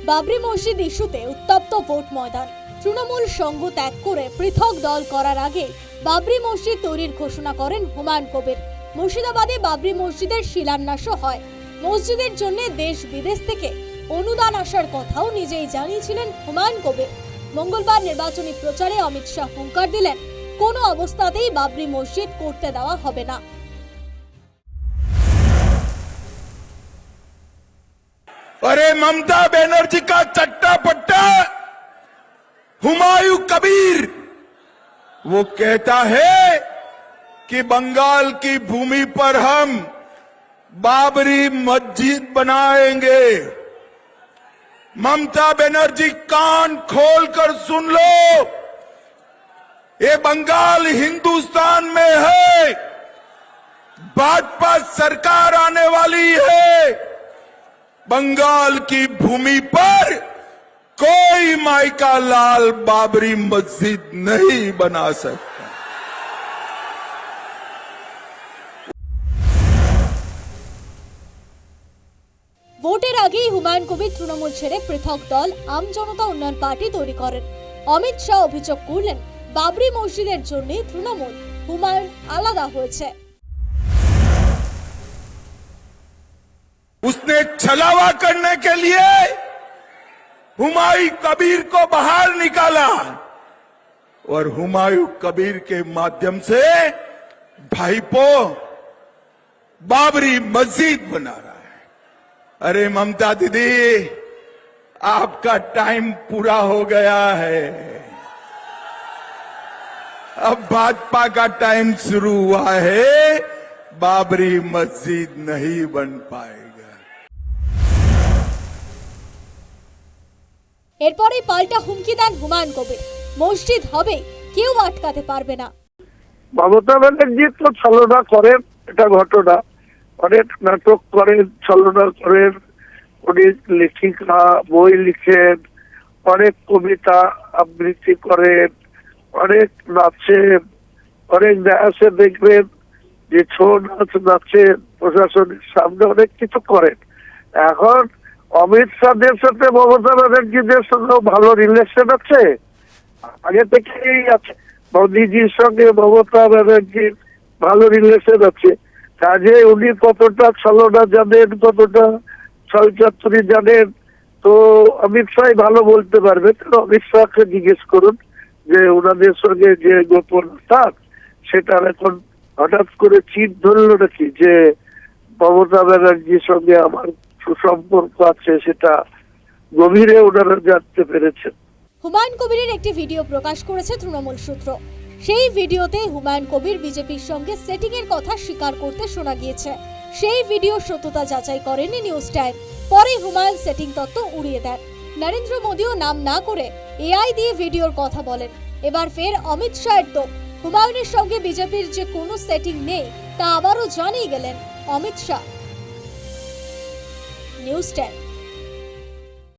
বাবরি মসজিদ ইস্যুতে উত্তপ্ত ভোট ময়দান। তৃণমূল সঙ্গ ত্যাগ করে পৃথক দল করার আগে বাবরি মসজিদ তৈরির ঘোষণা করেন হুমায়ুন কবির। মুর্শিদাবাদে বাবরি মসজিদের শিলান্যাসও হয়। মসজিদের জন্য দেশ বিদেশ থেকে অনুদান আসার কথাও নিজেই জানিয়েছিলেন হুমায়ুন কবির। মঙ্গলবার নির্বাচনী প্রচারে অমিত শাহ হুঙ্কার দিলেন, কোনো অবস্থাতেই বাবরি মসজিদ করতে দেওয়া হবে না। अरे ममता बनर्जी का चट्टा पट्टा हुमायूं कबीर वो कहता है कि बंगाल की भूमि पर हम बाबरी मस्जिद बनाएंगे। ममता बनर्जी कान खोलकर सुन लो, ये बंगाल हिंदुस्तान में है, भाजपा सरकार आने वाली है। बंगाल की भूमि पर कोई माई का लाल बाबरी मस्जिद नहीं बना सकता। ভোটের আগেই হুমায়ুন কবির তৃণমূল ছেড়ে পৃথক দল আম জনতা উন্নয়ন পার্টি তৈরি করেন। অমিত শাহ অভিযোগ করলেন, বাবরি মসজিদের জন্য তৃণমূল হুমায়ুন আলাদা হয়েছে। उसने छलावा करने के लिए हुमायूं कबीर को बाहर निकाला और हुमायूं कबीर के माध्यम से भाईपो बाबरी मस्जिद बना रहा है। अरे ममता दीदी, आपका टाइम पूरा हो गया है, अब भाजपा का टाइम शुरू हुआ है। बाबरी मस्जिद नहीं बन पाएगा। এরপরেই পাল্টা হুমকি দেন হুমায়ুন কবির, মসজিদ হবে, কেউ আটকাতে পারবে না। মমতা ব্যানার্জি তো ছলনা করেন, এটা ঘটনা। অনেক নাটক করেন, ছলনা করেন, উনি লেখিকা, বই লিখেন, অনেক কবিতা আবৃত্তি করেন, অনেক নাচেন, অনেক ডান্সে দেখবেন যে ছৌ নাচ নাচেন, প্রশাসনের সামনে অনেক কিছু করেন। এখন অমিত শাহের সাথে মমতা ব্যানার্জিদের সঙ্গে ভালো রিলেশন আছে, আগে থেকেই আছে। মোদীজির সঙ্গে মমতা ব্যানার্জির ভালো রিলেশন আছে, কাজে উনি কতটা ছলনা জানেন, কতটা ছলচাতুরি জানেন, তো অমিত শাহ ভালো বলতে পারবে। অমিত শাহকে জিজ্ঞেস করুন যে ওনাদের সঙ্গে যে গোপন তার সেটা এখন হঠাৎ করে চিট ধরল নাকি যে মমতা ব্যানার্জির সঙ্গে আমার সুসম্পর্ক আছে, সেটা গভীরে ওনারা জানতে পেরেছেন। হুমায়ুন কবিরের একটি ভিডিও প্রকাশ করেছে তৃণমূল সূত্র। সেই ভিডিওতে হুমায়ুন কবির বিজেপির সঙ্গে সেটিং এর কথা স্বীকার করতে শোনা গিয়েছে। সেই ভিডিও সত্যতা যাচাই করেনি নিউজ টাইম। পরে হুমায়ুন সেটিং তত্ত্ব উড়িয়ে দেন। নরেন্দ্র মোদীও নাম না করে এআই দিয়ে ভিডিওর কথা বলেন। এবার ফের অমিত শাহের তো হুমায়ুনের সঙ্গে বিজেপির যে কোনো সেটিং নেই তা আবারও জানিয়ে গেলেন অমিত শাহ। News time.